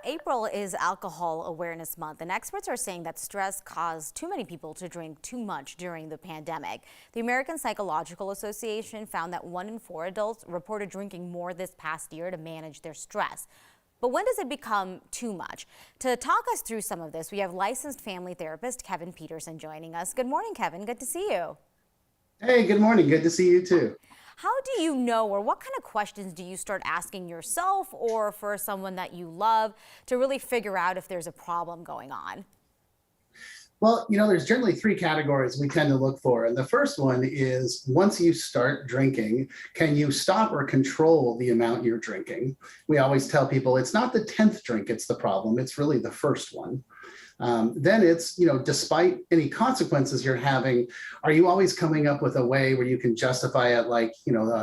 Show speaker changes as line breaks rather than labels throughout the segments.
April is Alcohol Awareness Month, and experts are saying that stress caused too many people to drink too much during the pandemic. The American Psychological Association found that 1 in 4 adults reported drinking more this past year to manage their stress. But when does it become too much? To talk us through some of this, we have licensed family therapist Kevin Peterson joining us. Good morning, Kevin. Good to see you.
Hey, good morning. Good to see you too.
How do you know, or what kind of questions do you start asking yourself or for someone that you love to really figure out if there's a problem going on?
Well, there's generally three categories we tend to look for. And the first one is once you start drinking, can you stop or control the amount you're drinking? We always tell people it's not the 10th drink, it's the problem. It's really the first one. Then it's, despite any consequences you're having, are you always coming up with a way where you can justify it like,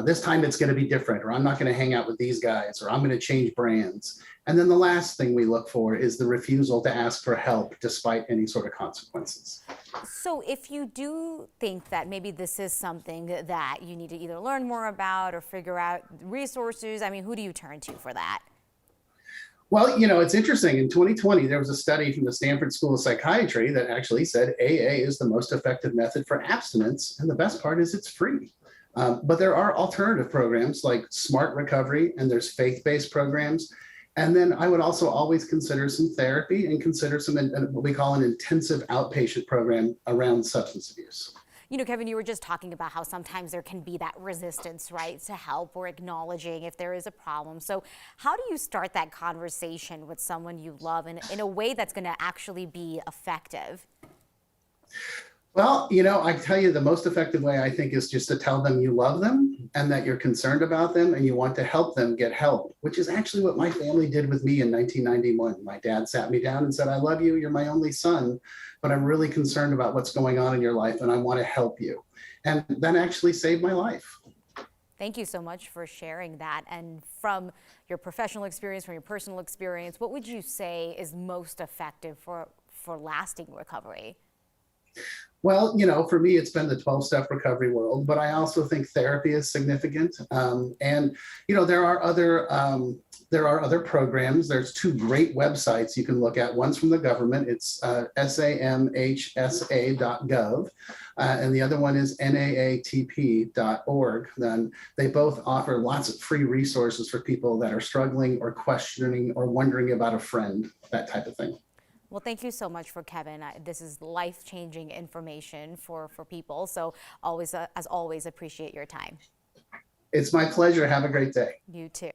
this time it's going to be different, or I'm not going to hang out with these guys, or I'm going to change brands. And then the last thing we look for is the refusal to ask for help despite any sort of consequences.
So if you do think that maybe this is something that you need to either learn more about or figure out resources, who do you turn to for that?
Well, it's interesting. In 2020, there was a study from the Stanford School of Psychiatry that actually said AA is the most effective method for abstinence. And the best part is it's free. But there are alternative programs like Smart Recovery, and there's faith-based programs. And then I would also always consider some therapy and consider some what we call an intensive outpatient program around substance abuse.
Kevin, you were just talking about how sometimes there can be that resistance, right, to help or acknowledging if there is a problem. So how do you start that conversation with someone you love in a way that's going to actually be effective?
Well, I tell you the most effective way I think is just to tell them you love them and that you're concerned about them and you want to help them get help, which is actually what my family did with me in 1991. My dad sat me down and said, I love you. You're my only son, but I'm really concerned about what's going on in your life and I want to help you. And that actually saved my life.
Thank you so much for sharing that. And from your professional experience, from your personal experience, what would you say is most effective for lasting recovery?
Well, for me, it's been the 12-step recovery world, but I also think therapy is significant. And there are other programs. There's two great websites you can look at. One's from the government. It's samhsa.gov. And the other one is naatp.org. Then they both offer lots of free resources for people that are struggling or questioning or wondering about a friend, that type of thing.
Well, thank you so much for Kevin. This is life-changing information for people. So always, as always, appreciate your time.
It's my pleasure. Have a great day.
You too.